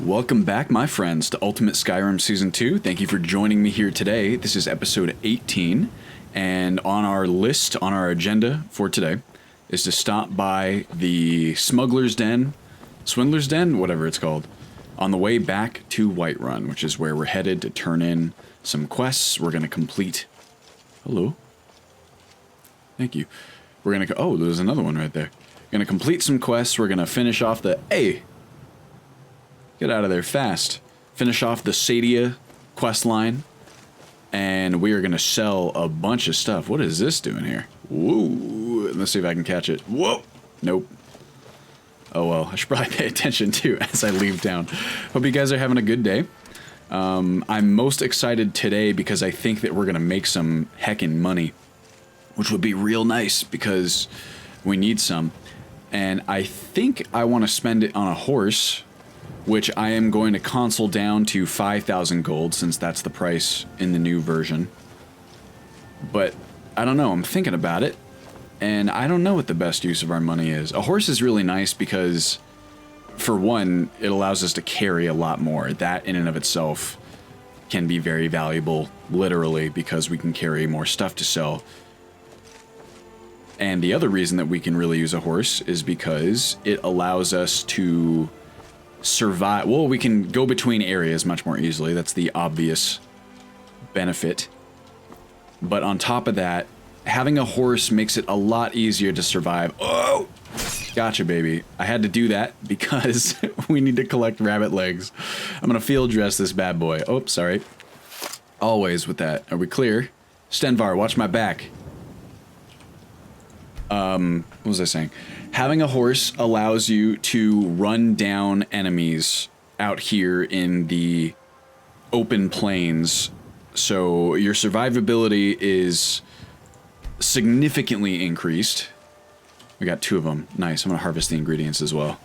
Welcome back, my friends, to Ultimate Skyrim Season 2. Thank you for joining me here today. This is episode 18, and on our list, on our agenda for today, is to stop by the Smuggler's Den, Swindler's Den, whatever it's called, on the way back to Whiterun, which is where we're headed to turn in some quests. We're going to complete... Hello? Thank you. We're going to... Oh, there's another one right there. Going to complete some quests. We're going to finish off the... Hey! Get out of there fast. Finish off the Sadia quest line. And we are going to sell a bunch of stuff. What is this doing here? Whoa. Let's see if I can catch it. Whoa. Nope. Oh well, I should probably pay attention too as I leave town. Hope you guys are having a good day. I'm most excited today because I think that we're going to make some heckin' money. Which would be real nice because we need some. And I think I want to spend it on a horse, which I am going to console down to 5,000 gold, since that's the price in the new version. But, I don't know, I'm thinking about it, and I don't know what the best use of our money is. A horse is really nice because, for one, it allows us to carry a lot more. That, in and of itself, can be very valuable, literally, because we can carry more stuff to sell. And the other reason that we can really use a horse is because it allows us to survive. Well, we can go between areas much more easily. That's the obvious benefit. But on top of that, having a horse makes it a lot easier to survive. Oh! Gotcha, baby. I had to do that because we need to collect rabbit legs. I'm gonna field dress this bad boy. Oh, sorry. Always with that. Are we clear? Stenvar, watch my back. What was I saying? Having a horse allows you to run down enemies out here in the open plains, so your survivability is significantly increased. We got 2 of them. Nice. I'm gonna harvest the ingredients as well.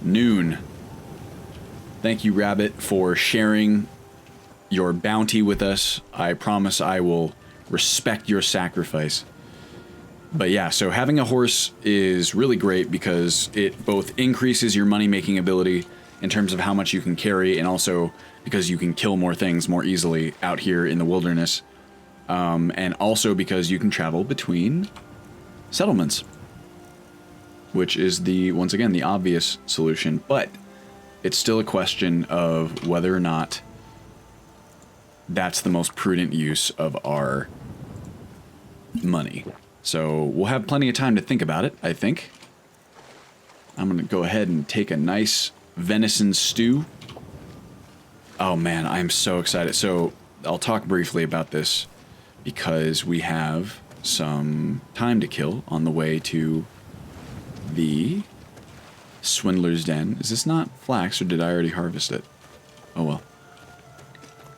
Noon. Thank you, Rabbit, for sharing your bounty with us. I promise I will respect your sacrifice. But yeah, so having a horse is really great because it both increases your money-making ability in terms of how much you can carry, and also because you can kill more things more easily out here in the wilderness. And also because you can travel between settlements, which is the, once again, the obvious solution. But it's still a question of whether or not that's the most prudent use of our money. So we'll have plenty of time to think about it, I think. I'm going to go ahead and take a nice venison stew. Oh man, I'm so excited. So I'll talk briefly about this because we have some time to kill on the way to the Swindler's Den. Is this not flax, or did I already harvest it? Oh well.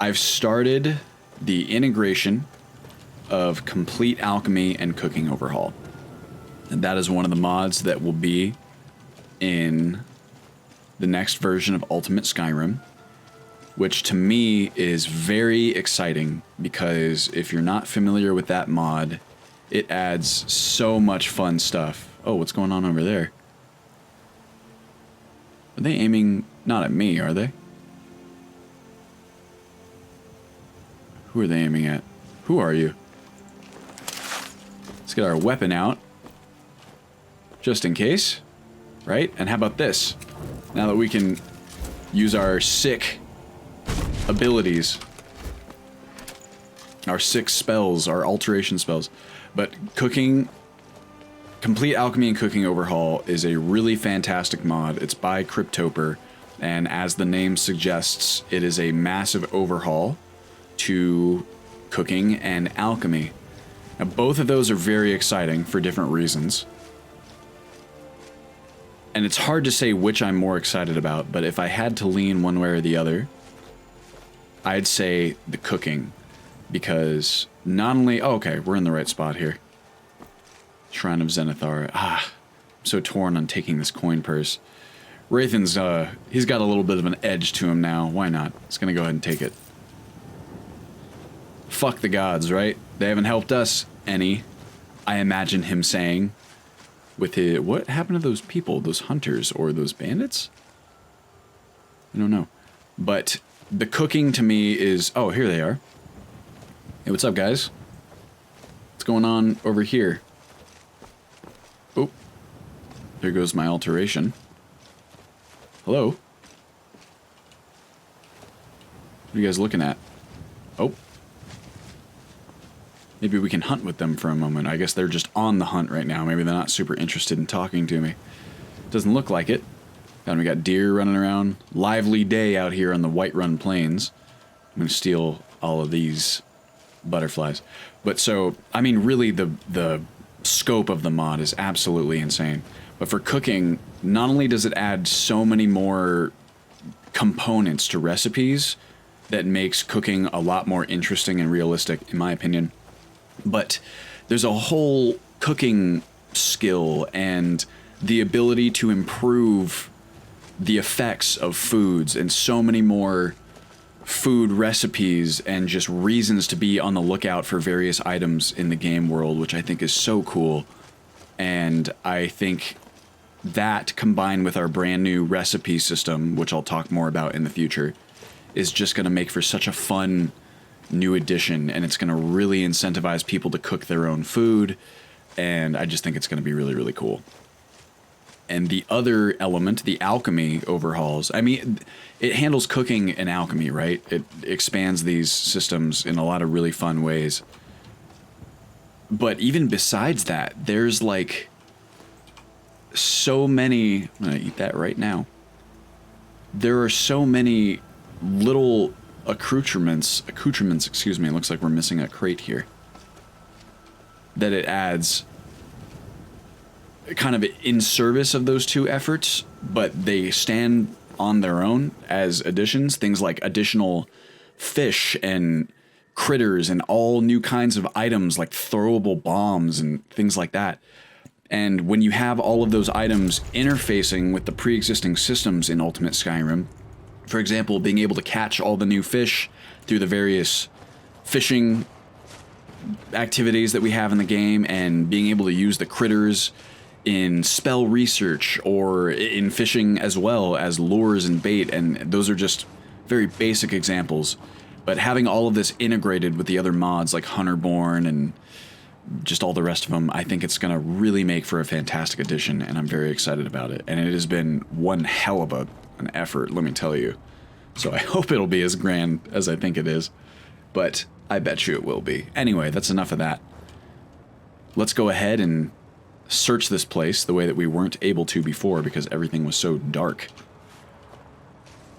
I've started the integration of complete alchemy and cooking overhaul. And that is one of the mods that will be in the next version of Ultimate Skyrim, which to me is very exciting because if you're not familiar with that mod, it adds so much fun stuff. Oh, what's going on over there? Are they aiming not at me, are they? Who are they aiming at? Who are you? Let's get our weapon out, just in case, right? And how about this? Now that we can use our sick abilities, our sick spells, our alteration spells. But cooking, complete alchemy and cooking overhaul is a really fantastic mod. It's by Cryptoper, and as the name suggests, it is a massive overhaul to cooking and alchemy. Now, both of those are very exciting for different reasons. And it's hard to say which I'm more excited about, but if I had to lean one way or the other, I'd say the cooking. Because not only... Oh, okay, we're in the right spot here. Shrine of Zenithar. Ah, I'm so torn on taking this coin purse. Wraithen's, he's got a little bit of an edge to him now. Why not? He's gonna go ahead and take it. Fuck the gods, right? They haven't helped us any, I imagine him saying. With his... What happened to those people? Those hunters or those bandits? I don't know. But the cooking to me is... Oh, here they are. Hey, what's up, guys? What's going on over here? Oh. There goes my alteration. Hello? What are you guys looking at? Oh. Maybe we can hunt with them for a moment. I guess they're just on the hunt right now. Maybe they're not super interested in talking to me. Doesn't look like it. And we got deer running around. Lively day out here on the Whiterun Plains. I'm going to steal all of these butterflies. But so, I mean, really the scope of the mod is absolutely insane. But for cooking, not only does it add so many more components to recipes that makes cooking a lot more interesting and realistic, in my opinion, but there's a whole cooking skill and the ability to improve the effects of foods and so many more food recipes and just reasons to be on the lookout for various items in the game world, which I think is so cool. And I think that combined with our brand new recipe system, which I'll talk more about in the future, is just going to make for such a fun new addition, and it's going to really incentivize people to cook their own food, and I just think it's going to be really, really cool. And the other element, the alchemy overhauls, I mean, it handles cooking and alchemy, right? It expands these systems in a lot of really fun ways. But even besides that, there's like so many... I'm going to eat that right now. There are so many little accoutrements, excuse me, it looks like we're missing a crate here, that it adds kind of in service of those two efforts, but they stand on their own as additions. Things like additional fish and critters and all new kinds of items like throwable bombs and things like that. And when you have all of those items interfacing with the pre-existing systems in Ultimate Skyrim, for example, being able to catch all the new fish through the various fishing activities that we have in the game, and being able to use the critters in spell research or in fishing as well as lures and bait, and those are just very basic examples. But having all of this integrated with the other mods like Hunterborn and just all the rest of them, I think it's going to really make for a fantastic addition, and I'm very excited about it. And it has been one hell of an effort, let me tell you. So I hope it'll be as grand as I think it is, but I bet you it will be. Anyway, that's enough of that. Let's go ahead and search this place the way that we weren't able to before because everything was so dark.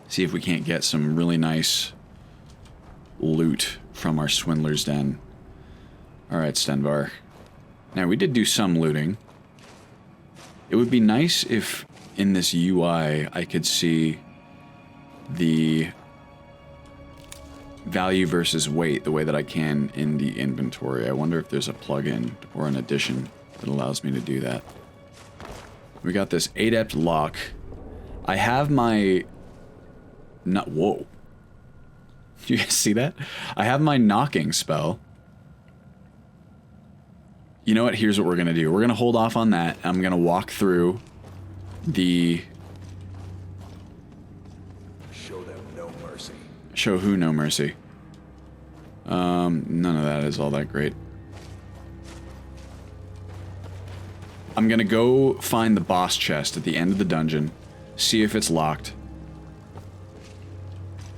See if we can't get some really nice loot from our swindler's den. Alright, Stenvar. Now, we did do some looting. It would be nice if in this UI I could see the value versus weight the way that I can in the inventory. I wonder if there's a plugin or an addition that allows me to do that. We got this Adept lock. I have my... Whoa. Do you guys see that? I have my knocking spell. You know what? Here's what we're going to do. We're going to hold off on that. I'm going to walk through the... Show them no mercy. Show who no mercy? None of that is all that great. I'm going to go find the boss chest at the end of the dungeon, see if it's locked.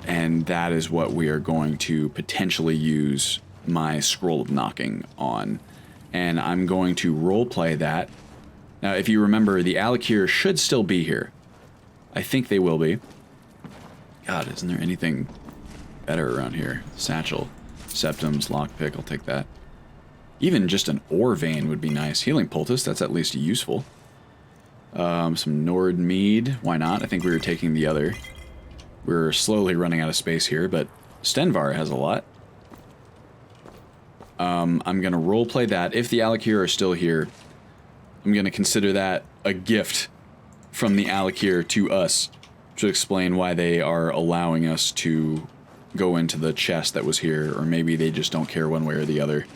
And that is what we are going to potentially use my Scroll of Knocking on. And I'm going to roleplay that. Now, if you remember, the Alakir should still be here. I think they will be. God, isn't there anything better around here? Satchel, Septums, Lockpick, I'll take that. Even just an ore vein would be nice. Healing Poultice, that's at least useful. Some Nord Mead, why not? I think we were taking the other. We're slowly running out of space here, but Stenvar has a lot. I'm going to roleplay that. If the Alakir are still here, I'm going to consider that a gift from the Alakir to us to explain why they are allowing us to go into the chest that was here, or maybe they just don't care one way or the other.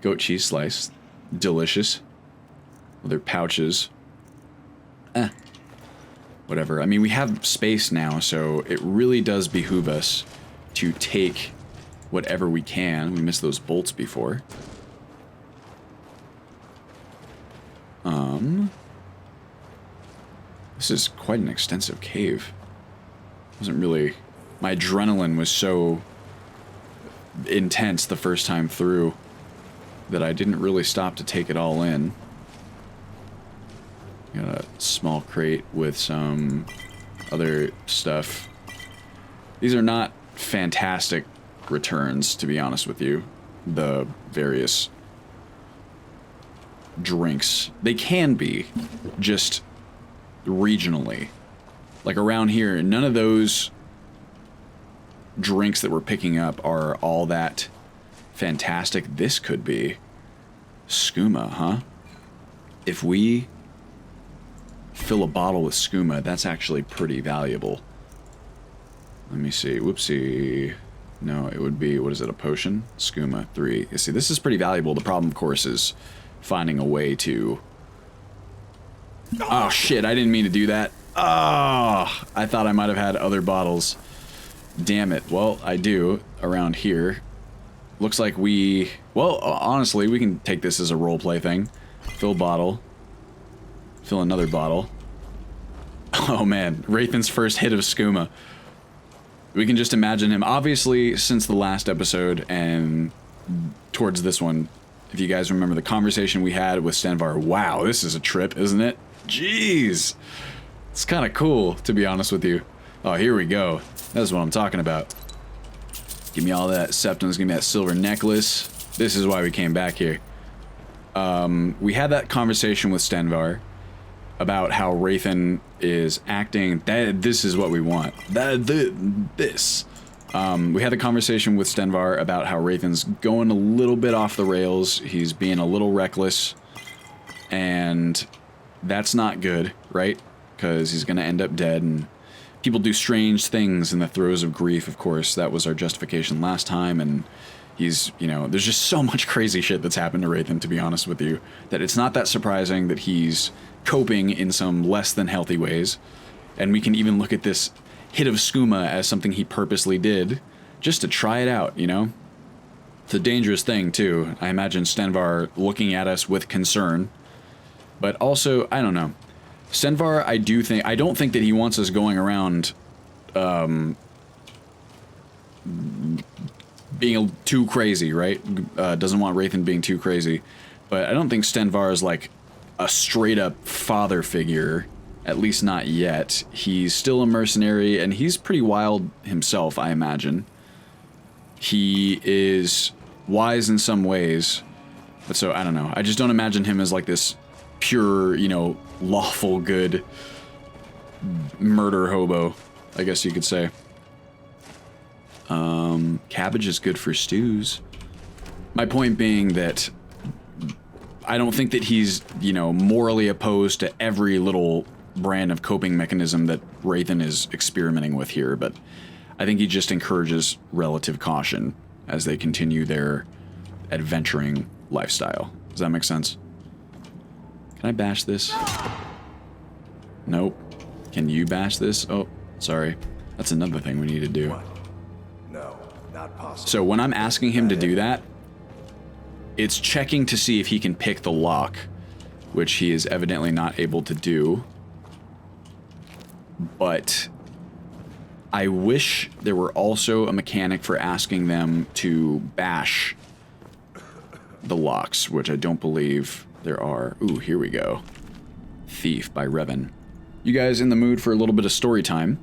Goat cheese slice. Delicious. With their pouches. whatever. I mean, we have space now, so it really does behoove us to take whatever we can. We missed those bolts before. This is quite an extensive cave. Wasn't really... My adrenaline was so intense the first time through that I didn't really stop to take it all in. Got a small crate with some other stuff. These are not fantastic returns, to be honest with you. The various drinks. They can be, just regionally. Like around here, none of those drinks that we're picking up are all that fantastic. This could be skooma, huh? If we fill a bottle with skooma, that's actually pretty valuable. Let me see. Whoopsie. No, it would be, what is it, a potion? Skooma 3. You see, this is pretty valuable. The problem, of course, is finding a way to... Oh, shit, I didn't mean to do that. Ah, oh, I thought I might have had other bottles. Damn it. Well, I do around here. Looks like we... Well, honestly, we can take this as a roleplay thing. Fill bottle. Fill another bottle. Oh, man. Wraithen's first hit of skooma. We can just imagine him. Obviously, since the last episode and towards this one, if you guys remember the conversation we had with Stenvar, wow, this is a trip, isn't it? Jeez. It's kind of cool, to be honest with you. Oh, here we go. That's what I'm talking about. Give me all that septums, give me that silver necklace. This is why we came back here. We had that conversation with Stenvar about how Wraithen is acting. This is what we want. This. We had the conversation with Stenvar about how Wraithen's going a little bit off the rails. He's being a little reckless. And that's not good, right? Because he's going to end up dead, and people do strange things in the throes of grief, of course. That was our justification last time, and he's, you know, there's just so much crazy shit that's happened to Wraithen, to be honest with you, that it's not that surprising that he's coping in some less than healthy ways. And we can even look at this hit of skooma as something he purposely did just to try it out, you know? It's a dangerous thing, too. I imagine Stenvar looking at us with concern. But also, I don't know. Stenvar, I don't think that he wants us going around being too crazy, right? Doesn't want Wraithen being too crazy. But I don't think Stenvar is like a straight up father figure, at least not yet. He's still a mercenary, and he's pretty wild himself, I imagine. He is wise in some ways, but so, I don't know. I just don't imagine him as like this pure, you know, lawful good murder hobo, I guess you could say. Cabbage is good for stews. My point being that I don't think that he's, you know, morally opposed to every little brand of coping mechanism that Wraithen is experimenting with here, but I think he just encourages relative caution as they continue their adventuring lifestyle. Does that make sense? Can I bash this? Nope. Can you bash this? Oh, sorry. That's another thing we need to do. What? No, not possible. So when I'm asking him to do that, it's checking to see if he can pick the lock, which he is evidently not able to do. But I wish there were also a mechanic for asking them to bash the locks, which I don't believe there are. Ooh, here we go. Thief by Revan. You guys in the mood for a little bit of story time?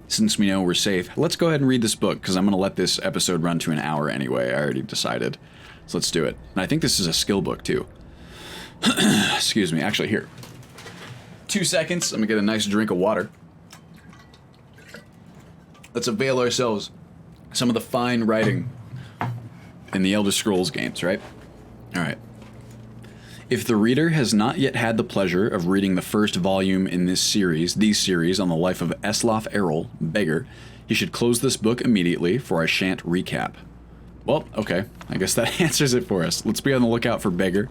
Since we know we're safe, let's go ahead and read this book, because I'm going to let this episode run to an hour anyway. I already decided. So let's do it. And I think this is a skill book, too. Excuse me. Actually, here. 2 seconds. I'm going to get a nice drink of water. Let's avail ourselves some of the fine writing in the Elder Scrolls games, right? All right. If the reader has not yet had the pleasure of reading the first volume in these series on the life of Eslaf Errol, Beggar, he should close this book immediately, for I shan't recap. Well, okay, I guess that answers it for us. Let's be on the lookout for Beggar,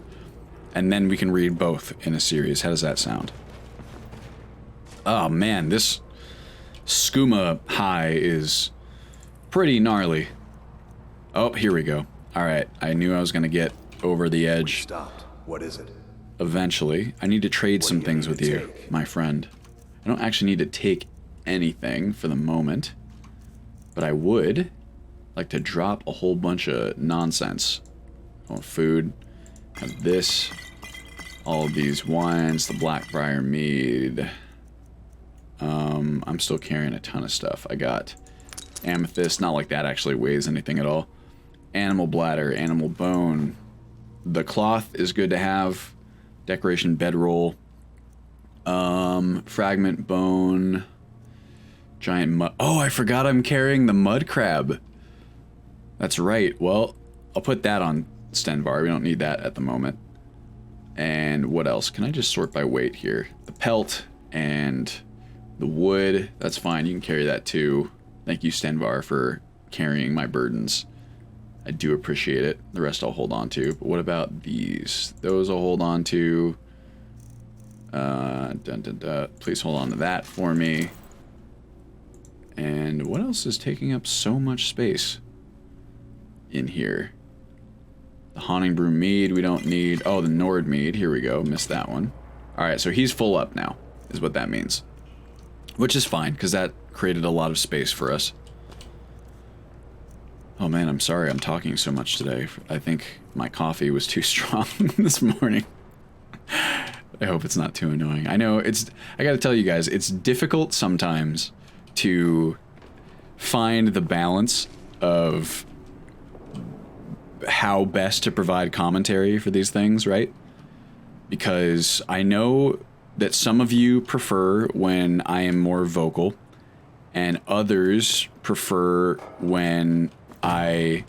and then we can read both in a series. How does that sound? Oh man, this skooma high is pretty gnarly. Oh, here we go. Alright, I knew I was gonna get over the We edge stopped. What is it? eventually. I need to trade some do you things need with to you, take? my friend. I don't actually need to take anything for the moment, but I would like to drop a whole bunch of nonsense. Oh, food. Have this. All of these wines, the Blackbriar mead. I'm still carrying a ton of stuff. I got amethyst, not like that actually weighs anything at all. Animal bladder, animal bone. The cloth is good to have. Decoration bedroll. Fragment bone. Giant mud. Oh, I forgot I'm carrying the mud crab. That's right. Well, I'll put that on Stenvar. We don't need that at the moment. And what else? Can I just sort by weight here? The pelt and the wood. That's fine. You can carry that too. Thank you, Stenvar, for carrying my burdens. I do appreciate it. The rest I'll hold on to. But what about these? Those I'll hold on to. Please hold on to that for me. And what else is taking up so much space in here? The Haunting Brew mead we don't need. Oh, the Nord mead. Here we go. Missed that one. Alright, so he's full up now, is what that means. Which is fine, because that created a lot of space for us. Oh man, I'm sorry I'm talking so much today. I think my coffee was too strong this morning. I hope it's not too annoying. I know it's... I gotta tell you guys, it's difficult sometimes to find the balance of how best to provide commentary for these things, right? Because I know that some of you prefer when I am more vocal, and others prefer when I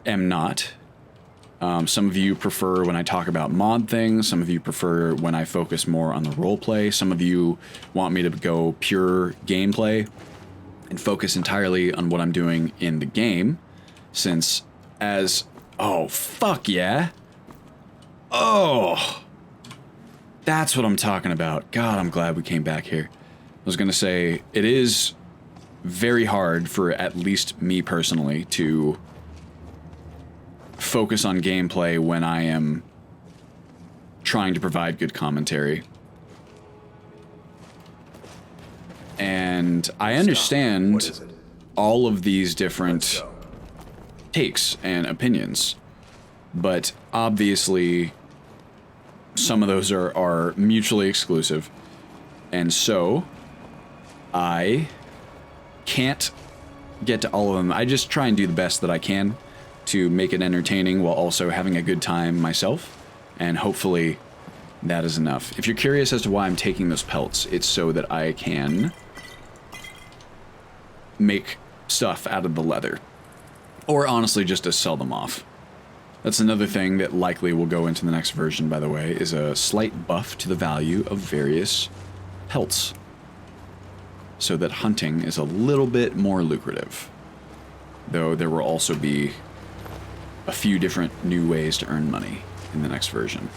am not. Some of you prefer when I talk about mod things. Some of you prefer when I focus more on the roleplay. Some of you want me to go pure gameplay and focus entirely on what I'm doing in the game. Since as... Oh, fuck yeah. Oh! That's what I'm talking about. God, I'm glad we came back here. I was gonna say, it is very hard for at least me personally to focus on gameplay when I am trying to provide good commentary. And I understand all of these different takes and opinions, but obviously some of those are mutually exclusive, and so I can't get to all of them. I just try and do the best that I can to make it entertaining while also having a good time myself, and hopefully that is enough. If you're curious as to why I'm taking those pelts, it's so that I can make stuff out of the leather, or honestly just to sell them off. That's another thing that likely will go into the next version, by the way, is a slight buff to the value of various pelts, so that hunting is a little bit more lucrative, though there will also be a few different new ways to earn money in the next version.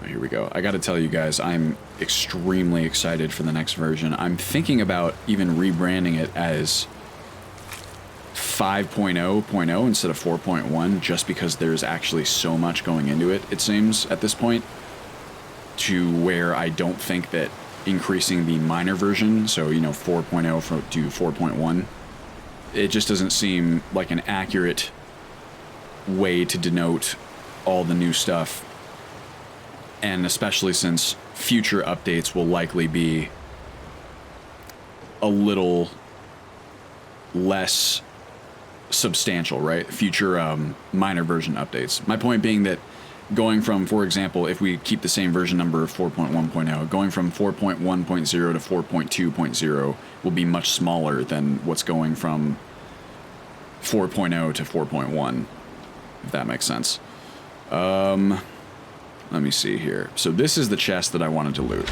Oh, here we go. I gotta tell you guys, I'm extremely excited for the next version. I'm thinking about even rebranding it as 5.0.0 instead of 4.1, just because there's actually so much going into it, it seems, at this point, to where I don't think that increasing the minor version, so, you know, 4.0 to 4.1, it just doesn't seem like an accurate way to denote all the new stuff, and especially since future updates will likely be a little less substantial, right? Future minor version updates. My point being that going from, for example, if we keep the same version number of 4.1.0, going from 4.1.0 to 4.2.0 will be much smaller than what's going from 4.0 to 4.1, if that makes sense. Let me see here. So this is the chest that I wanted to loot,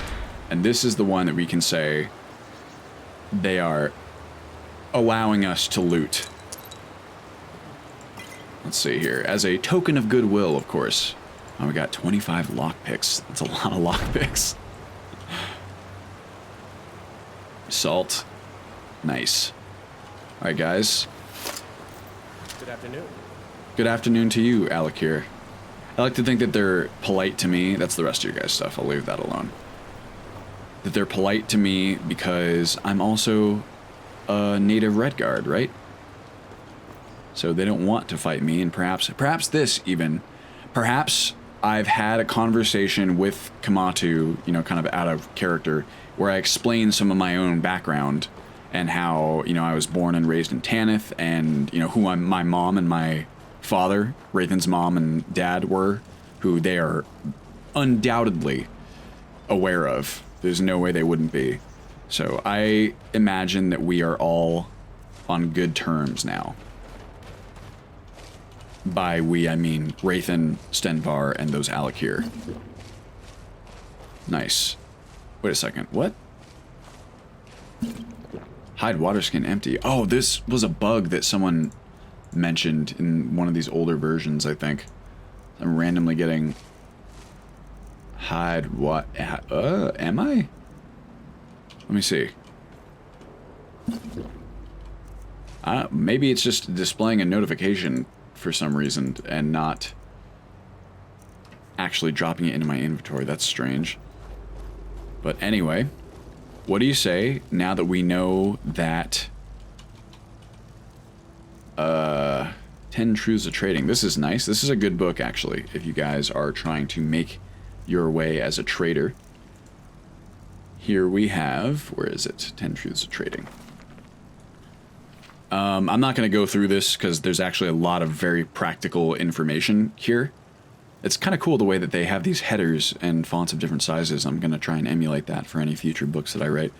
and this is the one that we can say they are allowing us to loot. Let's see here. As a token of goodwill, of course. Oh, we got 25 lockpicks. That's a lot of lockpicks. Salt. Nice. All right, guys. Good afternoon. Good afternoon to you, Alakir. I like to think that they're polite to me. That's the rest of your guys' stuff. I'll leave that alone. That they're polite to me because I'm also a native Redguard, right? So they don't want to fight me, and perhaps this even. Perhaps I've had a conversation with Kamatu, you know, kind of out of character, where I explain some of my own background and how, you know, I was born and raised in Tanith, and, you know, who my mom and my father, Rathan's mom and dad were, who they are undoubtedly aware of. There's no way they wouldn't be. So I imagine that we are all on good terms now. By we, I mean Rathan, Stenvar, and those Alakir. Nice. Wait a second, what? Hide water skin empty. Oh, this was a bug that someone mentioned in one of these older versions, I think. I'm randomly getting... Hide what? Am I? Let me see. Maybe it's just displaying a notification for some reason and not actually dropping it into my inventory. That's strange. But anyway, what do you say now that we know that 10 Truths of Trading. This is nice. This is a good book, actually, if you guys are trying to make your way as a trader. Here we have, where is it? 10 Truths of Trading. I'm not going to go through this because there's actually a lot of very practical information here. It's kind of cool the way that they have these headers and fonts of different sizes. I'm going to try and emulate that for any future books that I write.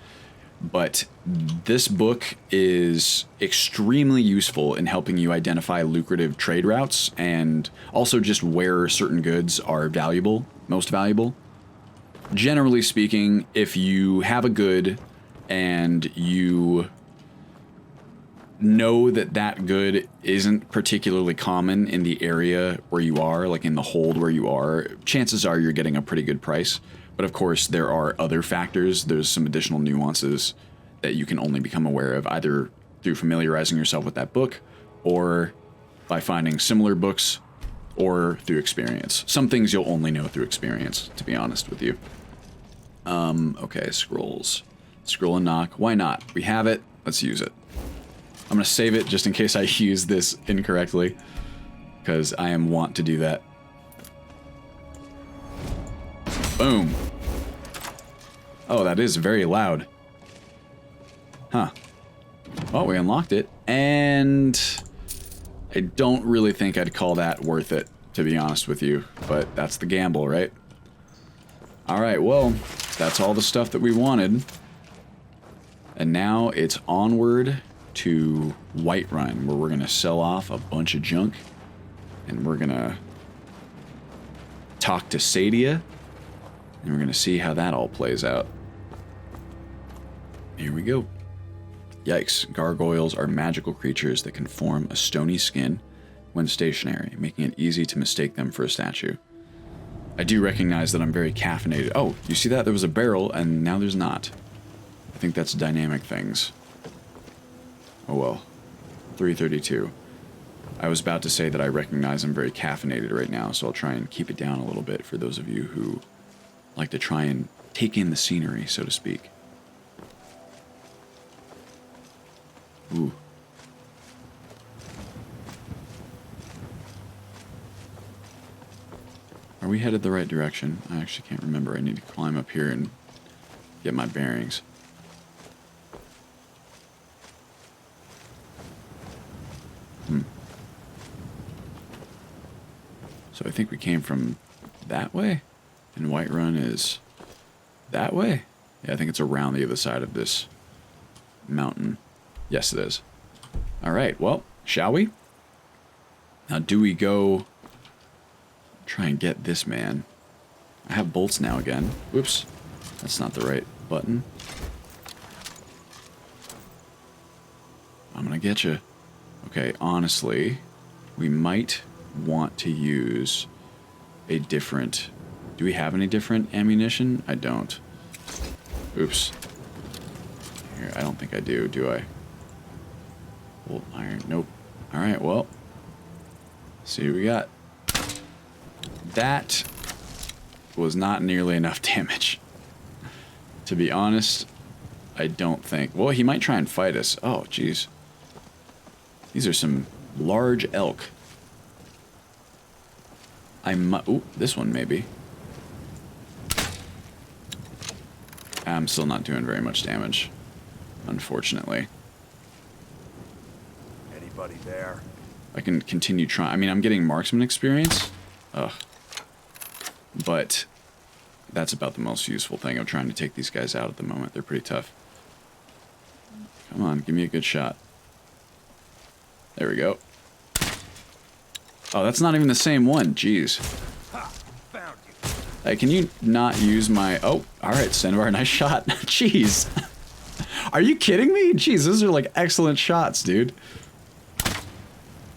But this book is extremely useful in helping you identify lucrative trade routes and also just where certain goods are valuable, most valuable. Generally speaking, if you have a good and you know that that good isn't particularly common in the area where you are, like in the hold where you are, chances are you're getting a pretty good price. But of course, there are other factors. There's some additional nuances that you can only become aware of, either through familiarizing yourself with that book, or by finding similar books, or through experience. Some things you'll only know through experience, to be honest with you. Okay, scrolls. Scroll and knock. Why not? We have it. Let's use it. I'm going to save it just in case I use this incorrectly, because I am wont to do that. Boom. Oh, that is very loud. Huh. Well, we unlocked it, and I don't really think I'd call that worth it, to be honest with you, but that's the gamble, right? Alright, well, that's all the stuff that we wanted. And now it's onward to Whiterun, where we're going to sell off a bunch of junk, and we're going to talk to Sadia, and we're going to see how that all plays out. Here we go. Yikes. Gargoyles are magical creatures that can form a stony skin when stationary, making it easy to mistake them for a statue. I do recognize that I'm very caffeinated. Oh, you see that? There was a barrel, and now there's not. I think that's dynamic things. Oh well. 332. I was about to say that I recognize I'm very caffeinated right now, so I'll try and keep it down a little bit for those of you who like to try and take in the scenery, so to speak. Ooh. Are we headed the right direction? I actually can't remember. I need to climb up here and get my bearings. So I think we came from that way, and Whiterun is that way? Yeah, I think it's around the other side of this mountain. Yes, it is. All right, well, shall we? Now, do we go try and get this man? I have bolts now again. Whoops, that's not the right button. I'm gonna get you. Okay, honestly, we might want to use a different... Do we have any different ammunition? I don't. Oops. here? I don't think I do I? Old iron. Nope. Alright, well. See what we got. That was not nearly enough damage. To be honest, I don't think. Well, he might try and fight us. Oh, jeez. These are some large elk. Ooh, this one maybe. I'm still not doing very much damage, unfortunately. Anybody there? I can continue trying. I mean, I'm getting marksman experience. Ugh. But that's about the most useful thing of trying to take these guys out at the moment. They're pretty tough. Come on, give me a good shot. There we go. Oh, that's not even the same one. Jeez. Ha! Found you. Hey, can you not use my... Oh, alright, Senvar, nice shot. Jeez. Are you kidding me? Jeez, those are like excellent shots, dude.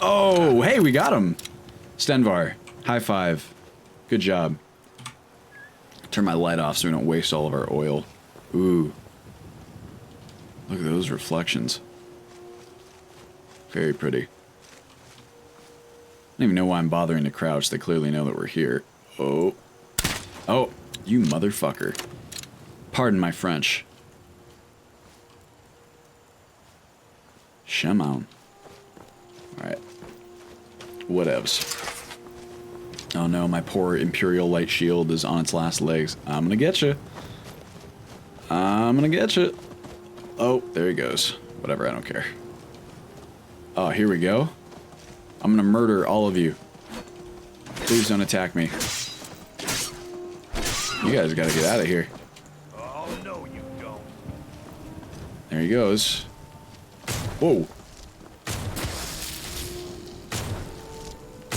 Oh, hey, we got him. Stenvar, high five. Good job. Turn my light off so we don't waste all of our oil. Ooh. Look at those reflections. Very pretty. I don't even know why I'm bothering to crouch. They clearly know that we're here. Oh. Oh, you motherfucker. Pardon my French. Shemon. Alright. Whatevs. Oh no, my poor Imperial Light Shield is on its last legs. I'm gonna get you. I'm gonna get you. Oh, there he goes. Whatever, I don't care. Oh, here we go. I'm gonna murder all of you. Please don't attack me. You guys gotta get out of here. Oh, no, you don't. There he goes. Whoa.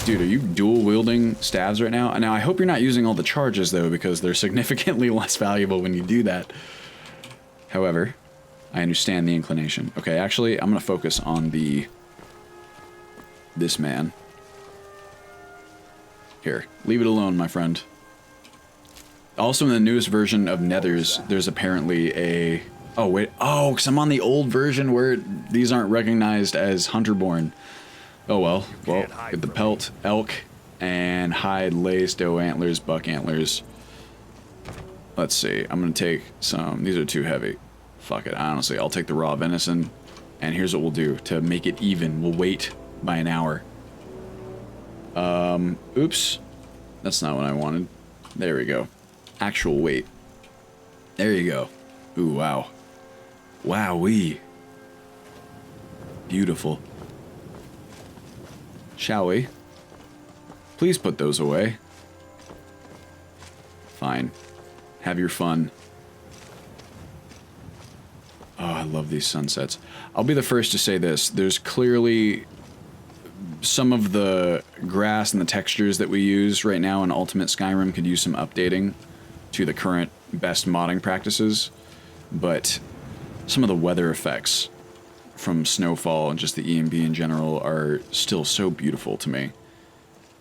Dude, are you dual wielding staves right now? Now, I hope you're not using all the charges, though, because they're significantly less valuable when you do that. However, I understand the inclination. Okay, actually, I'm gonna focus on this man. Here, leave it alone, my friend. Also, in the newest version of Nethers, there's apparently a... Oh, wait. Oh, because I'm on the old version where these aren't recognized as Hunterborn. Oh, well. Well, get the pelt, elk, and hide, lace, doe antlers, buck antlers. Let's see. I'm going to take some... These are too heavy. Fuck it. Honestly, I'll take the raw venison. And here's what we'll do. To make it even, we'll wait by an hour. Oops. That's not what I wanted. There we go. Actual weight. There you go. Ooh, wow. Wowee. Beautiful. Shall we? Please put those away. Fine. Have your fun. Oh, I love these sunsets. I'll be the first to say this. There's clearly some of the grass and the textures that we use right now in Ultimate Skyrim could use some updating to the current best modding practices, but some of the weather effects from snowfall and just the EMB in general are still so beautiful to me.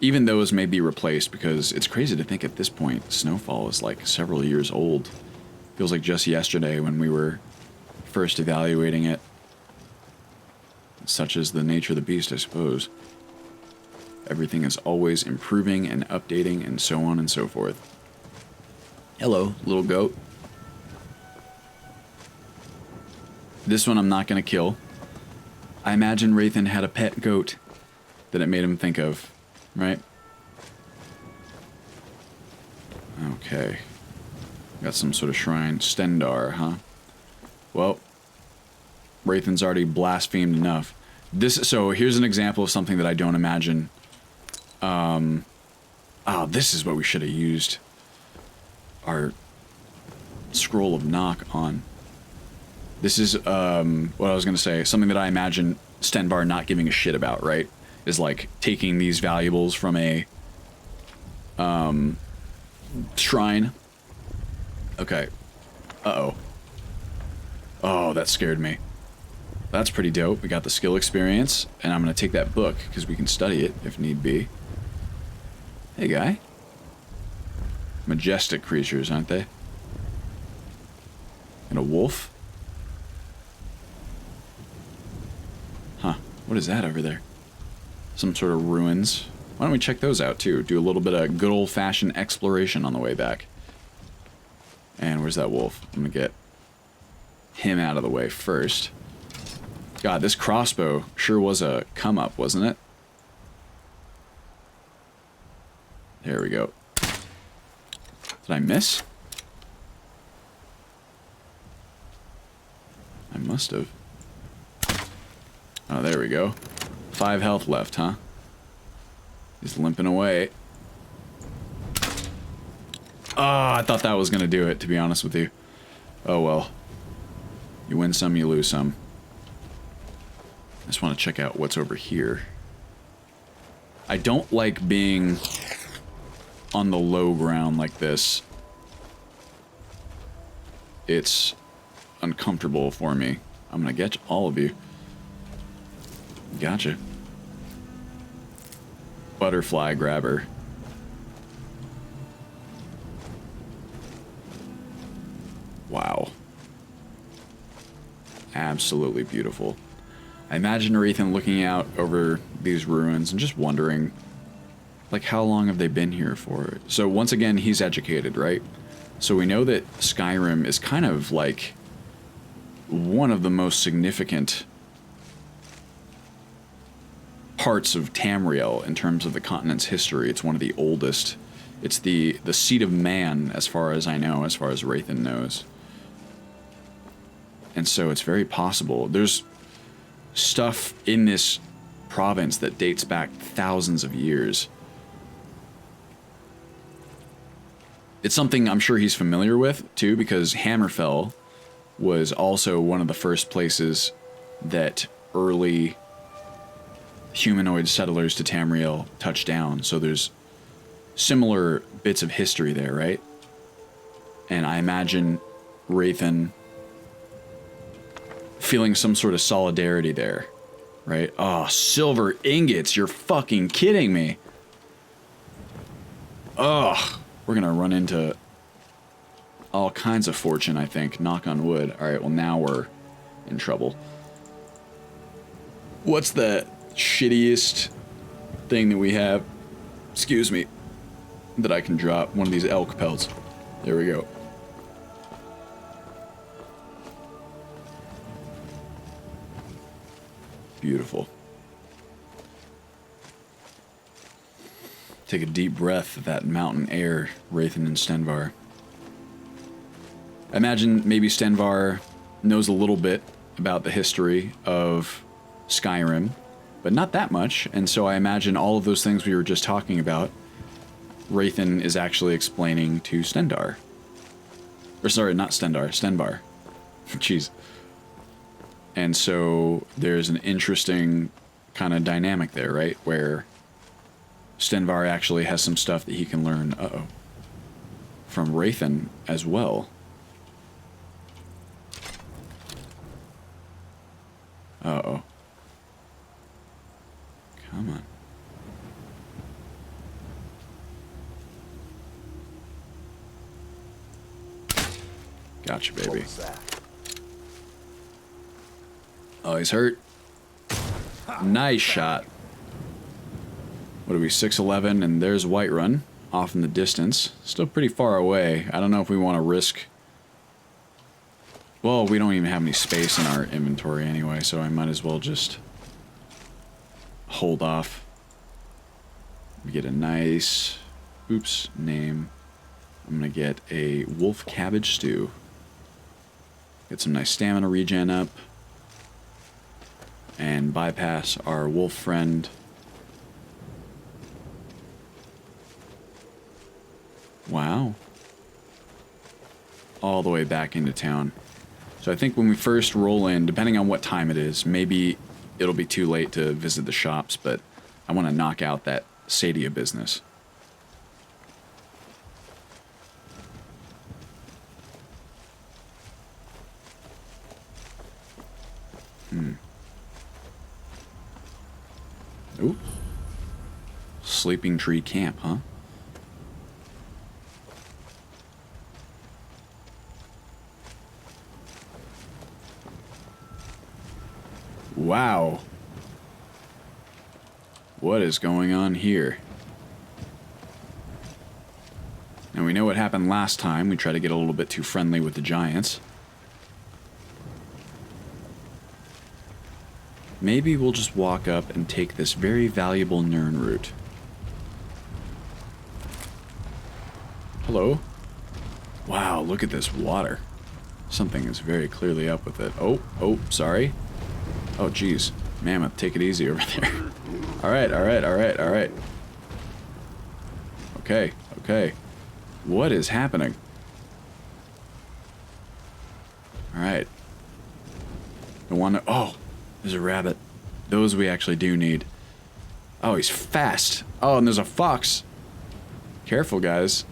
Even those may be replaced, because it's crazy to think at this point snowfall is like several years old. Feels like just yesterday when we were first evaluating it. Such is the nature of the beast, I suppose. Everything is always improving and updating and so on and so forth. Hello, little goat. This one I'm not going to kill. I imagine Rathan had a pet goat that it made him think of, right? Okay. Got some sort of shrine. Stendar, huh? Well, Rathan's already blasphemed enough. So here's an example of something that I don't imagine. This is what we should have used our scroll of knock on. This is, what I was going to say, something that I imagine Stenvar not giving a shit about, right? Is like taking these valuables from a, shrine. Okay. Uh-oh. Oh, that scared me. That's pretty dope. We got the skill experience, and I'm going to take that book, because we can study it if need be. Hey, guy. Majestic creatures, aren't they? And a wolf? What is that over there? Some sort of ruins. Why don't we check those out too? Do a little bit of good old-fashioned exploration on the way back. And where's that wolf? I'm gonna get him out of the way first. God, this crossbow sure was a come-up, wasn't it? There we go. Did I miss? I must have. Oh, there we go. 5 health left, huh? He's limping away. Oh, I thought that was gonna do it, to be honest with you. Oh well. You win some, you lose some. I just want to check out what's over here. I don't like being on the low ground like this. It's uncomfortable for me. I'm gonna get all of you. Gotcha. Butterfly grabber. Wow. Absolutely beautiful. I imagine Ethan looking out over these ruins and just wondering, like, how long have they been here for? So once again, he's educated, right? So we know that Skyrim is kind of like one of the most significant parts of Tamriel in terms of the continent's history. It's one of the oldest. It's the seat of man, as far as I know, as far as Rathan knows. And so it's very possible. There's stuff in this province that dates back thousands of years. It's something I'm sure he's familiar with, too, because Hammerfell was also one of the first places that early humanoid settlers to Tamriel touched down. So there's similar bits of history there, right? And I imagine Rathan feeling some sort of solidarity there, right? Oh, silver ingots, you're fucking kidding me. Ugh, we're gonna run into all kinds of fortune, I think. Knock on wood. Alright, well now we're in trouble. What's the shittiest thing that we have? Excuse me. That I can drop. One of these elk pelts. There we go. Beautiful. Take a deep breath of that mountain air, Rathan and Stenvar. I imagine maybe Stenvar knows a little bit about the history of Skyrim, but not that much, and so I imagine all of those things we were just talking about, Rathan is actually explaining to Stendar. Or sorry, not Stendar, Stenvar. Jeez. And so there's an interesting kind of dynamic there, right? Where Stenvar actually has some stuff that he can learn, from Rathan as well. Uh-oh. Come on. Gotcha, baby. What was that? Oh, he's hurt. Nice shot. What are we, 6'11", and there's Whiterun off in the distance. Still pretty far away. I don't know if we want to risk... Well, we don't even have any space in our inventory anyway, so I might as well just hold off. We get a nice... Oops, name. I'm gonna get a wolf cabbage stew. Get some nice stamina regen up. And bypass our wolf friend. Wow. All the way back into town. So I think when we first roll in, depending on what time it is, maybe it'll be too late to visit the shops, but I want to knock out that Sadia business. Ooh. Sleeping Tree Camp, huh? Wow. What is going on here? Now we know what happened last time. We tried to get a little bit too friendly with the giants. Maybe we'll just walk up and take this very valuable Nern route. Hello? Wow, look at this water. Something is very clearly up with it. Oh, sorry. Oh, geez. Mammoth, take it easy over there. Alright. Okay. What is happening? Alright. Oh, there's a rabbit. Those we actually do need. Oh, he's fast. Oh, and there's a fox. Careful, guys.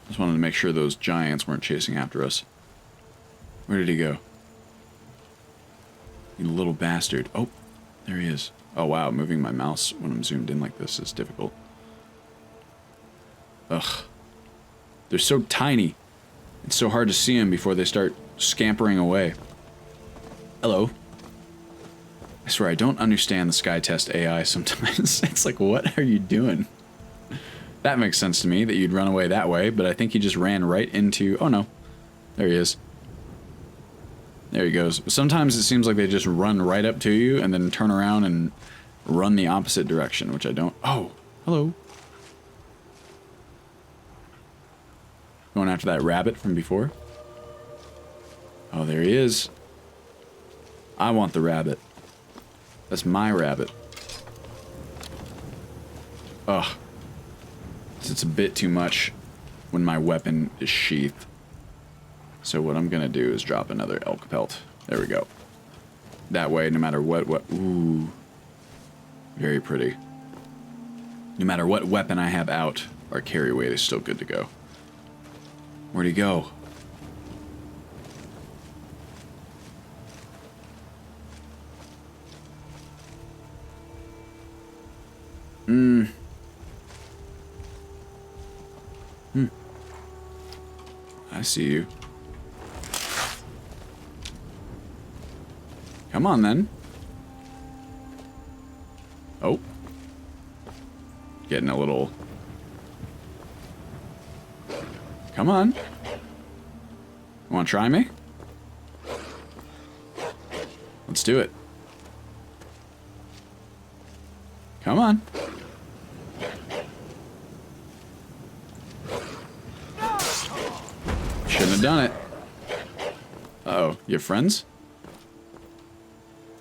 Just wanted to make sure those giants weren't chasing after us. Where did he go? You little bastard. Oh, there he is. Oh, wow. Moving my mouse when I'm zoomed in like this is difficult. Ugh. They're so tiny. It's so hard to see them before they start scampering away. Hello. I swear, I don't understand the Sky Test AI sometimes. It's like, what are you doing? That makes sense to me, that you'd run away that way, but I think he just ran right into... Oh, no. There he is. There he goes. Sometimes it seems like they just run right up to you and then turn around and run the opposite direction, which I don't... Oh, hello. Going after that rabbit from before. Oh, there he is. I want the rabbit. That's my rabbit. Ugh. It's a bit too much when my weapon is sheathed. So what I'm gonna do is drop another elk pelt. There we go. That way, no matter what... Ooh. Very pretty. No matter what weapon I have out, our carry weight is still good to go. Where'd he go? I see you. Come on, then. Oh. Getting a little... Come on. You want to try me? Let's do it. Come on. Shouldn't have done it. Uh-oh. You have friends?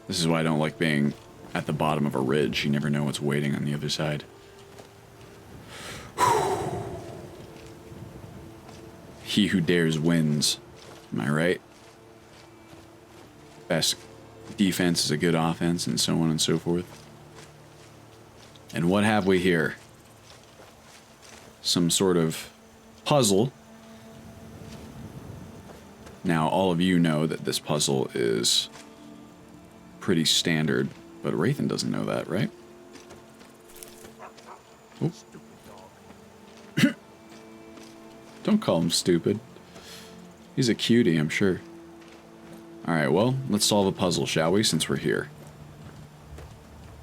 This is why I don't like being at the bottom of a ridge. You never know what's waiting on the other side. He who dares wins. Am I right? Best defense is a good offense, and so on and so forth. And what have we here? Some sort of puzzle. Now, all of you know that this puzzle is pretty standard, but Rathan doesn't know that, right? Oh. Don't call him stupid. He's a cutie, I'm sure. Alright, well, let's solve a puzzle, shall we, since we're here.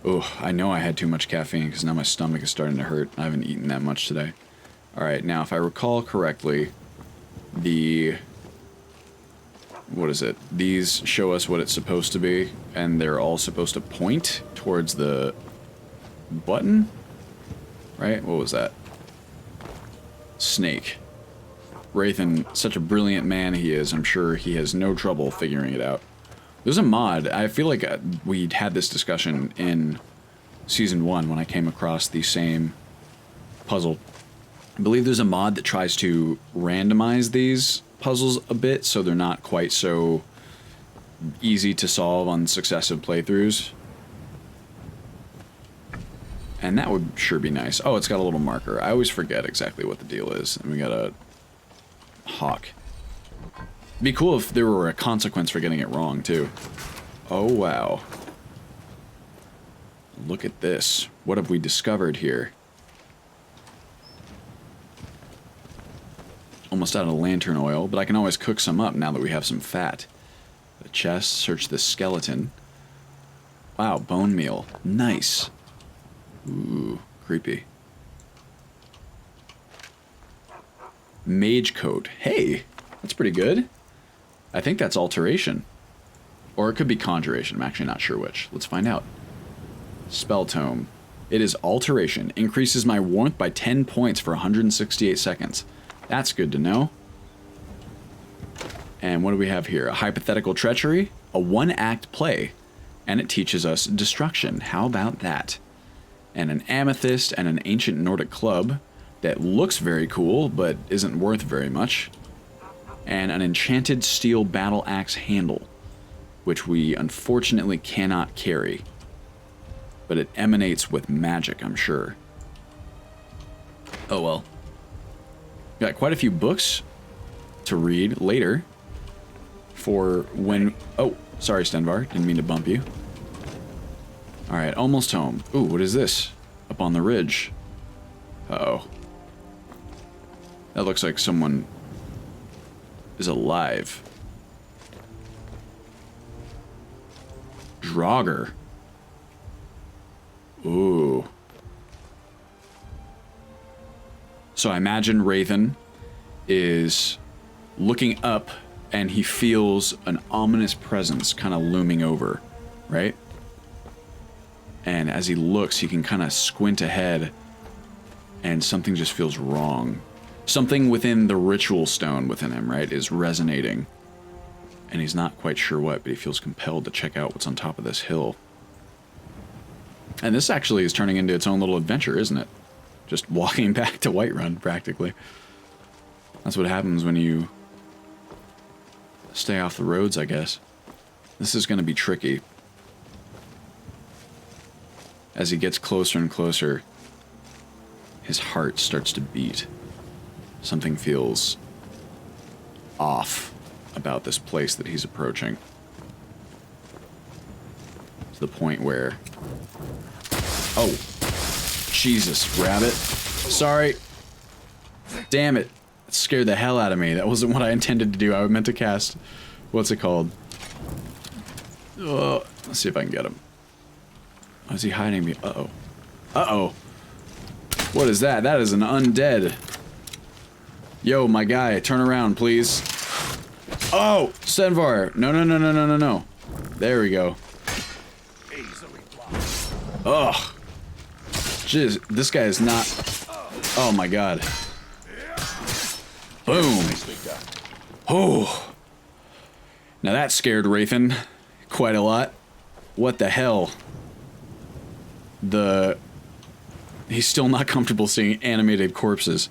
Oh, I know I had too much caffeine, because now my stomach is starting to hurt. I haven't eaten that much today. Alright, now, if I recall correctly, the... What is it? These show us what it's supposed to be, and they're all supposed to point towards the button? Right? What was that? Snake. Rathan, such a brilliant man he is, I'm sure he has no trouble figuring it out. There's a mod. I feel like we had this discussion in Season 1 when I came across the same puzzle. I believe there's a mod that tries to randomize these puzzles a bit so they're not quite so easy to solve on successive playthroughs. And that would sure be nice. Oh, it's got a little marker. I always forget exactly what the deal is. And we got a hawk. It'd be cool if there were a consequence for getting it wrong, too. Oh, wow. Look at this. What have we discovered here? Almost out of lantern oil, but I can always cook some up now that we have some fat. The chest, search the skeleton. Wow, bone meal. Nice. Ooh, creepy. Mage coat. Hey, that's pretty good. I think that's alteration. Or it could be conjuration. I'm actually not sure which. Let's find out. Spell tome. It is alteration. Increases my warmth by 10 points for 168 seconds. That's good to know. And what do we have here? A hypothetical treachery, a one-act play, and it teaches us destruction. How about that? And an amethyst and an ancient Nordic club that looks very cool, but isn't worth very much. And an enchanted steel battle axe handle, which we unfortunately cannot carry. But it emanates with magic, I'm sure. Oh well. Got quite a few books to read later. For when... Oh, sorry, Stenvar. Didn't mean to bump you. Alright, almost home. Ooh, what is this? Up on the ridge. Uh-oh. That looks like someone is alive. Draugr. Ooh. So I imagine Rathan is looking up and he feels an ominous presence kind of looming over, right? And as he looks, he can kind of squint ahead and something just feels wrong. Something within the ritual stone within him, right, is resonating. And he's not quite sure what, but he feels compelled to check out what's on top of this hill. And this actually is turning into its own little adventure, isn't it? Just walking back to Whiterun, practically. That's what happens when you stay off the roads, I guess. This is going to be tricky. As he gets closer and closer, his heart starts to beat. Something feels off about this place that he's approaching. To the point where... Oh! Jesus, rabbit. Sorry. Damn it. That scared the hell out of me. That wasn't what I intended to do. I meant to cast... What's it called? Oh, let's see if I can get him. Why is he hiding me? Uh-oh. Uh-oh. What is that? That is an undead. Yo, my guy, turn around, please. Oh! Stenvar! No, no, no, no, no, no, no. There we go. Ugh. Jeez, this guy is not... Oh my god. Boom. Oh. Now that scared Rathan quite a lot. What the hell? He's still not comfortable seeing animated corpses.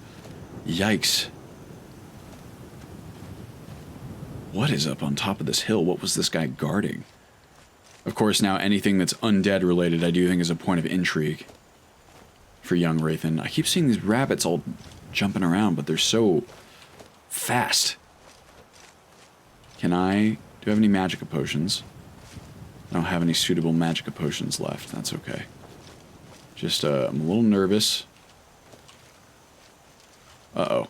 Yikes. What is up on top of this hill? What was this guy guarding? Of course, now anything that's undead related I do think is a point of intrigue for young Rathan. I keep seeing these rabbits all jumping around, but they're so fast. Do I have any magica potions? I don't have any suitable magica potions left. That's okay. Just, I'm a little nervous. Uh-oh.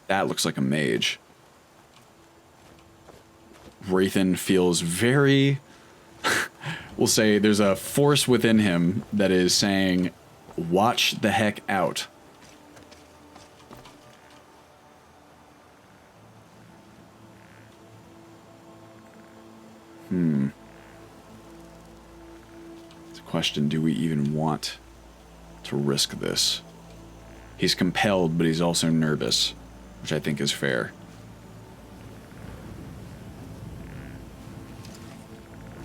That looks like a mage. Rathan feels very... We'll say there's a force within him that is saying, watch the heck out. It's a question, do we even want to risk this? He's compelled, but he's also nervous, which I think is fair.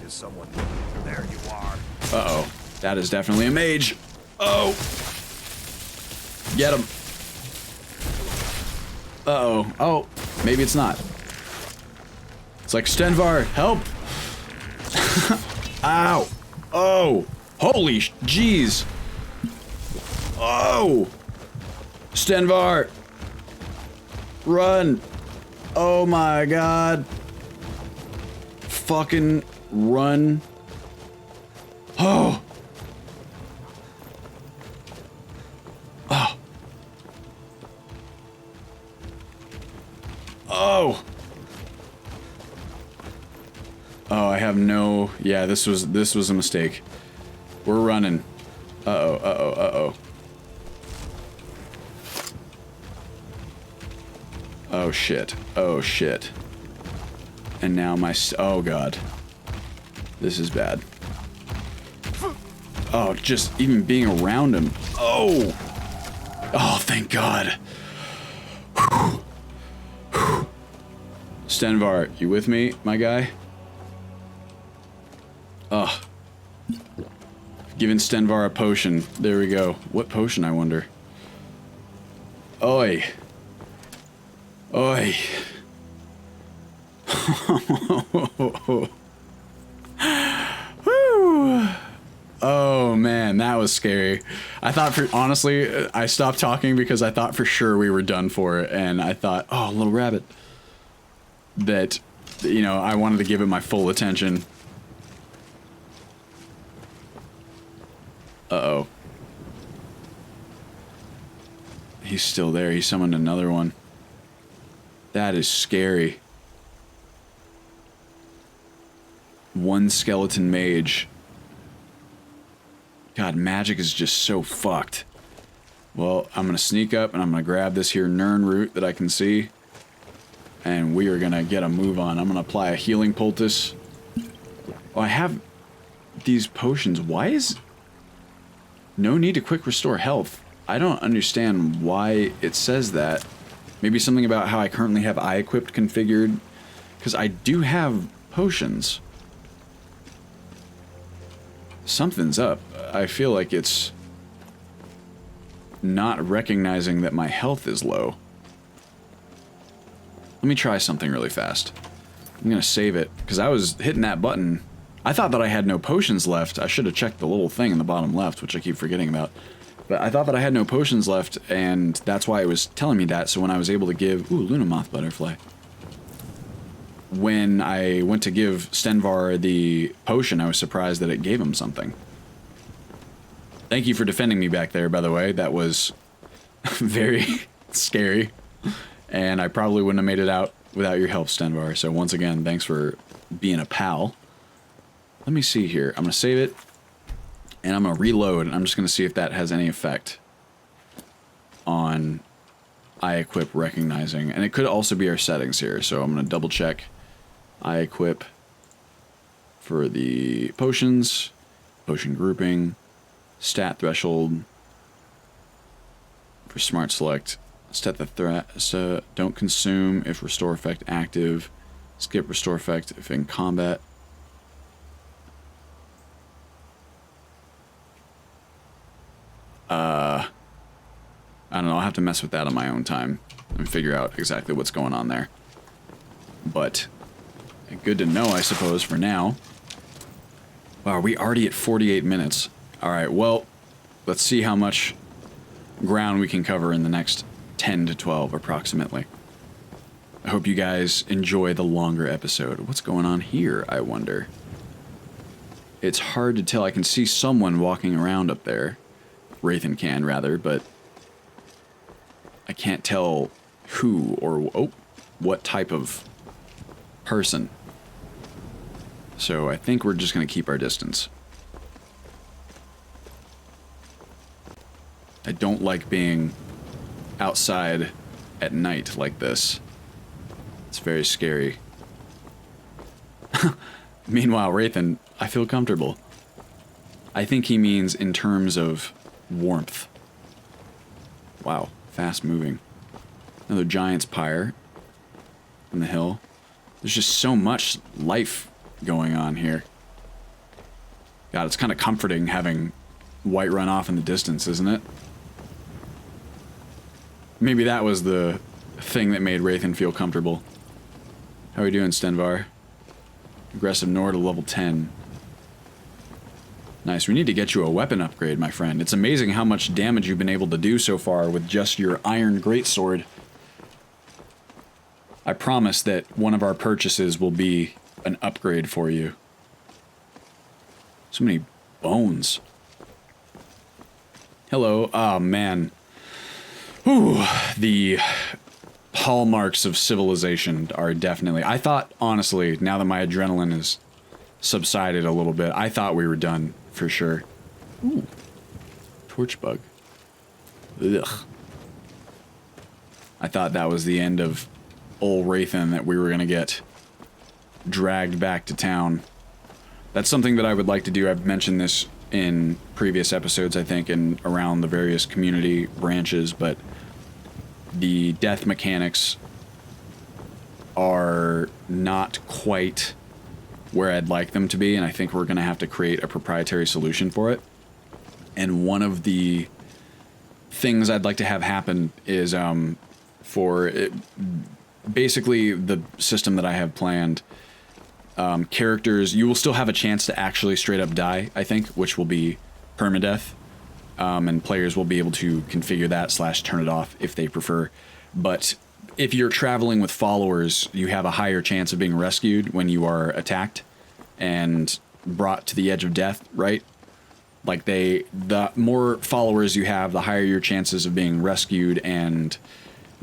Is someone... There you are. Uh-oh. That is definitely a mage. Oh! Get him. Uh-oh. Oh, maybe it's not. It's like, Stenvar, help! Ow! Oh! Holy jeez! Oh! Stenvar! Run! Oh my god! Fucking run! Oh! Oh! Oh! Oh, I have no... Yeah, this was a mistake. We're running. Uh-oh, uh-oh, uh-oh. Oh, shit. Oh, shit. And now my... Oh, God. This is bad. Oh, just even being around him. Oh! Oh, thank God. Stenvar, you with me, my guy? Ugh. Giving Stenvar a potion. There we go. What potion, I wonder? Oi. Oi. Woo. Oh man, that was scary. I thought honestly, I stopped talking because I thought for sure we were done for it, and I thought, oh, little rabbit. That, you know, I wanted to give it my full attention. Uh-oh. He's still there. He summoned another one. That is scary. One skeleton mage. God, magic is just so fucked. Well, I'm gonna sneak up and I'm gonna grab this here Nern root that I can see. And we are gonna get a move on. I'm gonna apply a healing poultice. Oh, I have these potions. Why is... No need to quick restore health. I don't understand why it says that. Maybe something about how I currently have eye equipped configured. Because I do have potions. Something's up. I feel like it's not recognizing that my health is low. Let me try something really fast. I'm gonna save it, because I was hitting that button. I thought that I had no potions left. I should have checked the little thing in the bottom left, which I keep forgetting about. But I thought that I had no potions left, and that's why it was telling me that. So when I was able to give... Ooh, Luna Moth Butterfly. When I went to give Stenvar the potion, I was surprised that it gave him something. Thank you for defending me back there, by the way. That was very scary. And I probably wouldn't have made it out without your help, Stenvar. So once again, thanks for being a pal. Let me see here. I'm going to save it. And I'm going to reload. And I'm just going to see if that has any effect on eye equip recognizing. And it could also be our settings here. So I'm going to double check eye equip for the potions, potion grouping, stat threshold for smart select. Set the threat, so don't consume if restore effect active. Skip restore effect if in combat. I don't know, I'll have to mess with that on my own time and figure out exactly what's going on there. But good to know, I suppose, for now. Wow, are we already at 48 minutes? Alright, well, let's see how much ground we can cover in the next 10 to 12 approximately. I hope you guys enjoy the longer episode. What's going on here, I wonder? It's hard to tell. I can see someone walking around up there. Wraithen can, rather, but I can't tell who or what type of person. So I think we're just going to keep our distance. I don't like being outside at night like this. It's very scary. Meanwhile, Wraithen, I feel comfortable. I think he means in terms of warmth. Wow, fast moving. Another giant's pyre on the hill. There's just so much life going on here. God, it's kind of comforting having Whiterun off in the distance, isn't it? Maybe that was the thing that made Wraithen feel comfortable. How are we doing, Stenvar? Aggressive Nord to level 10. Nice. We need to get you a weapon upgrade, my friend. It's amazing how much damage you've been able to do so far with just your iron greatsword. I promise that one of our purchases will be an upgrade for you. So many bones. Hello. Oh, man. Whew. The hallmarks of civilization are definitely... I thought, honestly, now that my adrenaline is subsided a little bit. I thought we were done for sure. Ooh. Torch bug. Ugh. I thought that was the end of old Wraithen, that we were going to get dragged back to town. That's something that I would like to do. I've mentioned this in previous episodes, I think, and around the various community branches, but the death mechanics are not quite where I'd like them to be, and I think we're going to have to create a proprietary solution for it. And one of the things I'd like to have happen is for it, basically the system that I have planned, characters, you will still have a chance to actually straight up die, I think, which will be permadeath, and players will be able to configure that / turn it off if they prefer. But if you're traveling with followers, you have a higher chance of being rescued when you are attacked and brought to the edge of death, right? Like the more followers you have, the higher your chances of being rescued and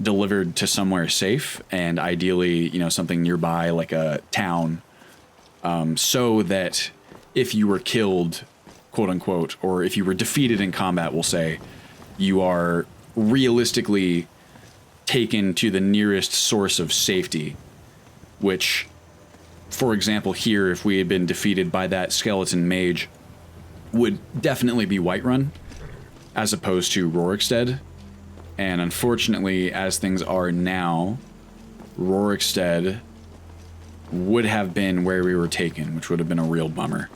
delivered to somewhere safe, and ideally, you know, something nearby like a town, so that if you were killed, quote unquote, or if you were defeated in combat, we'll say, you are realistically taken to the nearest source of safety, which, for example, here, if we had been defeated by that skeleton mage, would definitely be Whiterun, as opposed to Rorikstead. And unfortunately, as things are now, Rorikstead would have been where we were taken, which would have been a real bummer.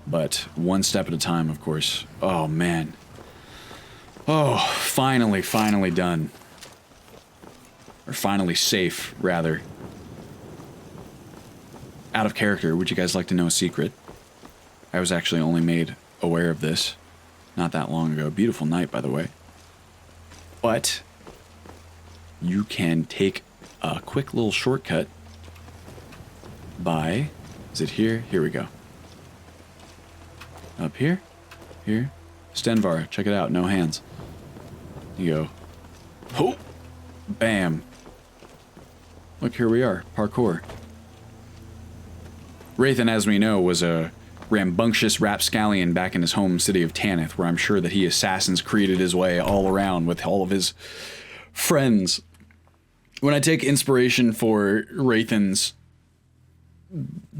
But one step at a time, of course. Oh, man. Oh, finally done. Or finally safe, rather. Out of character, would you guys like to know a secret? I was actually only made aware of this not that long ago. Beautiful night, by the way. But you can take a quick little shortcut by... Is it here? Here we go. Up here? Here? Stenvar, check it out. No hands. You go. Oh! Bam. Look, here we are. Parkour. Wraithen, as we know, was a rambunctious rapscallion back in his home city of Tanith, where I'm sure that he Assassin's Creeded his way all around with all of his friends. When I take inspiration for Wraithen's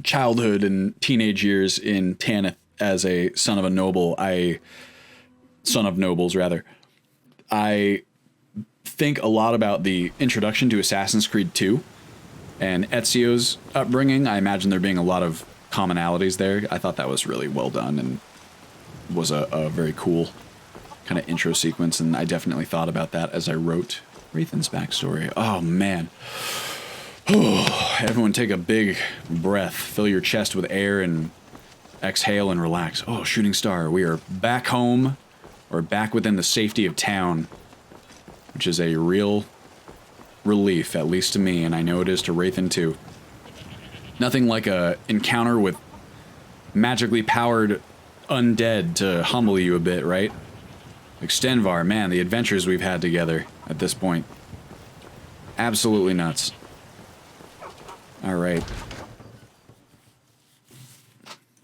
childhood and teenage years in Tanith as a son of nobles, I think a lot about the introduction to Assassin's Creed 2 and Ezio's upbringing. I imagine there being a lot of commonalities there. I thought that was really well done and was a very cool kind of intro sequence, and I definitely thought about that as I wrote Wraithen's backstory. Oh, man. Everyone take a big breath, fill your chest with air, and exhale and relax. Oh, shooting star, we are back home, or back within the safety of town, which is a real relief, at least to me, and I know it is to Wraithen too. Nothing like a encounter with magically powered undead to humble you a bit, right? Like Stenvar, man, the adventures we've had together at this point. Absolutely nuts. Alright.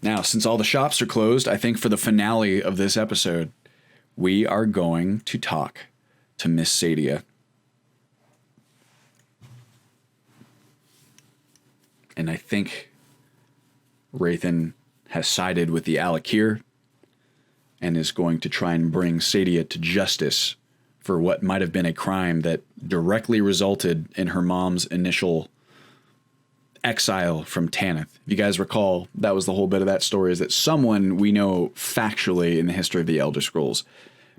Now, since all the shops are closed, I think for the finale of this episode, we are going to talk to Miss Sadia. And I think Wraithen has sided with the Alakir and is going to try and bring Sadia to justice for what might have been a crime that directly resulted in her mom's initial exile from Tanith. If you guys recall, that was the whole bit of that story, is that someone we know factually in the history of the Elder Scrolls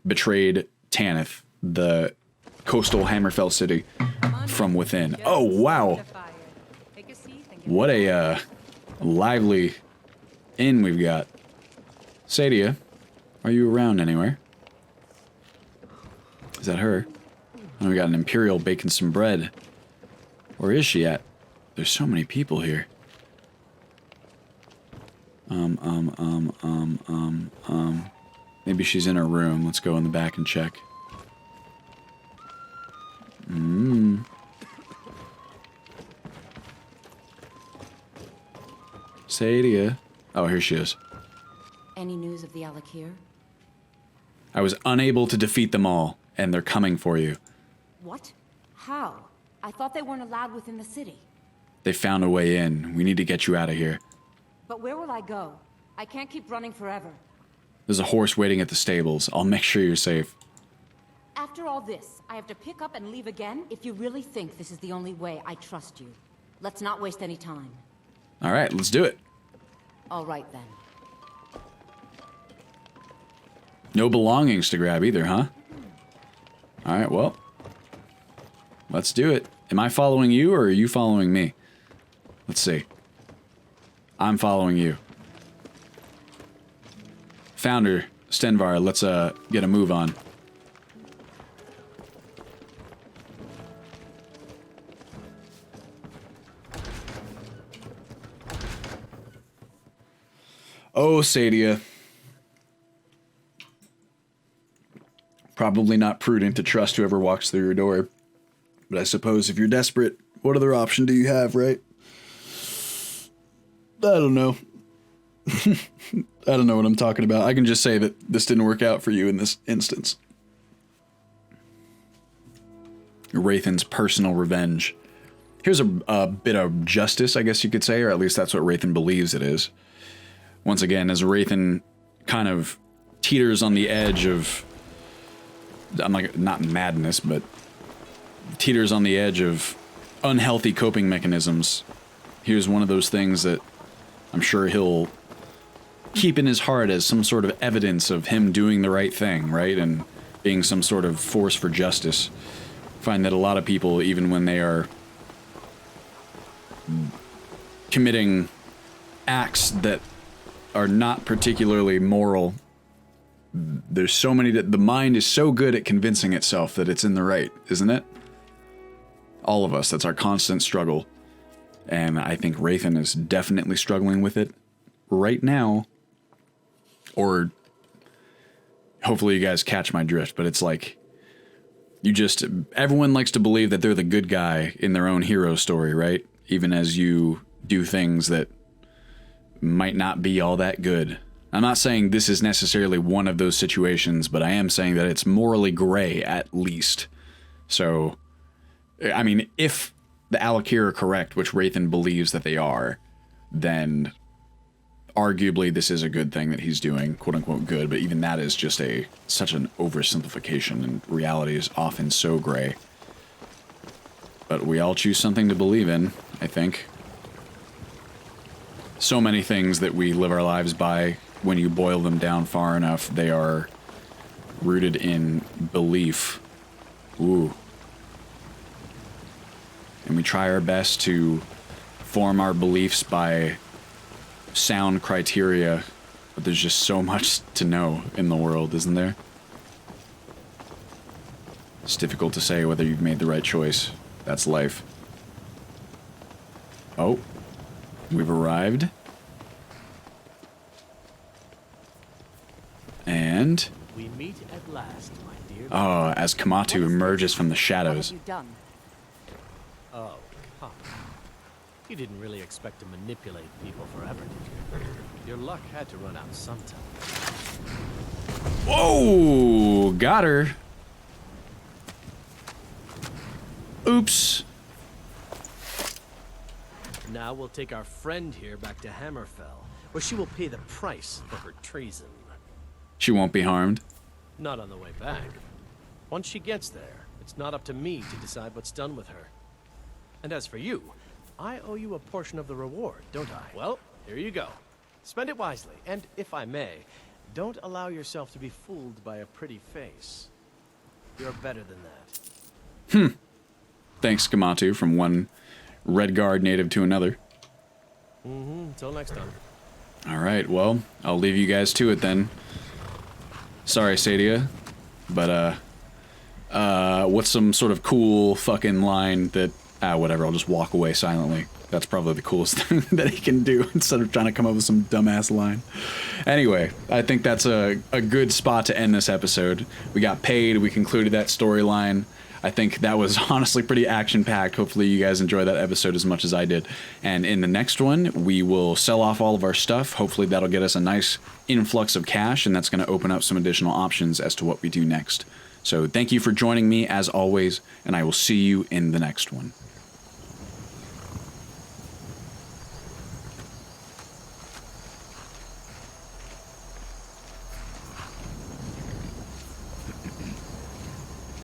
betrayed Tanith, the coastal Hammerfell city, from within. Oh, wow. What a lively inn we've got. Sadia, are you around anywhere? Is that her? Oh, we got an Imperial baking some bread. Where is she at? There's so many people here. Maybe she's in her room. Let's go in the back and check. Sadia. Oh, here she is. Any news of the Alakir? I was unable to defeat them all, and they're coming for you. What? How? I thought they weren't allowed within the city. They found a way in. We need to get you out of here. But where will I go? I can't keep running forever. There's a horse waiting at the stables. I'll make sure you're safe. After all this, I have to pick up and leave again? If you really think this is the only way, I trust you. Let's not waste any time. All right, let's do it. All right then. No belongings to grab either, huh? All right, well. Let's do it. Am I following you or are you following me? Let's see. I'm following you. Founder, Stenvar, let's get a move on. Oh, Sadia. Probably not prudent to trust whoever walks through your door. But I suppose if you're desperate, what other option do you have, right? I don't know. I don't know what I'm talking about. I can just say that this didn't work out for you in this instance. Rathan's personal revenge. Here's a bit of justice, I guess you could say, or at least that's what Rathan believes it is. Once again, as Rathan kind of teeters on the edge of, I'm like, not madness, but teeters on the edge of unhealthy coping mechanisms. Here's one of those things that I'm sure he'll keep in his heart as some sort of evidence of him doing the right thing, right? And being some sort of force for justice. Find that a lot of people, even when they are committing acts that are not particularly moral, there's so many that the mind is so good at convincing itself that it's in the right, isn't it? All of us, that's our constant struggle. And I think Rathan is definitely struggling with it right now. Or hopefully you guys catch my drift, but it's like everyone likes to believe that they're the good guy in their own hero story, right? Even as you do things that might not be all that good. I'm not saying this is necessarily one of those situations, but I am saying that it's morally gray at least. So, I mean, if the Alakir are correct, which Rathan believes that they are, then arguably this is a good thing that he's doing, quote unquote good, but even that is just such an oversimplification, and reality is often so gray. But we all choose something to believe in, I think. So many things that we live our lives by, when you boil them down far enough, they are rooted in belief. Ooh. And we try our best to form our beliefs by sound criteria, but there's just so much to know in the world, isn't there? It's difficult to say whether you've made the right choice. That's life. Oh, we've arrived. And we meet at last, my dear. Oh, as Kamatu emerges from the shadows. What have you done? Oh, come. You didn't really expect to manipulate people forever, did you? Your luck had to run out sometime. Whoa! Got her. Oops. Now we'll take our friend here back to Hammerfell, where she will pay the price for her treason. She won't be harmed. Not on the way back. Once she gets there, it's not up to me to decide what's done with her. And as for you, I owe you a portion of the reward, don't I? Well, here you go. Spend it wisely, and if I may, don't allow yourself to be fooled by a pretty face. You're better than that. Thanks, Kamatu, from one Redguard native to another. Until next time. Alright, well, I'll leave you guys to it then. Sorry, Sadia, but, what's some sort of cool fucking line that, whatever, I'll just walk away silently. That's probably the coolest thing that he can do instead of trying to come up with some dumbass line. Anyway, I think that's a good spot to end this episode. We got paid, we concluded that storyline. I think that was honestly pretty action-packed. Hopefully you guys enjoyed that episode as much as I did. And in the next one, we will sell off all of our stuff. Hopefully that'll get us a nice influx of cash, and that's going to open up some additional options as to what we do next. So thank you for joining me, as always, and I will see you in the next one.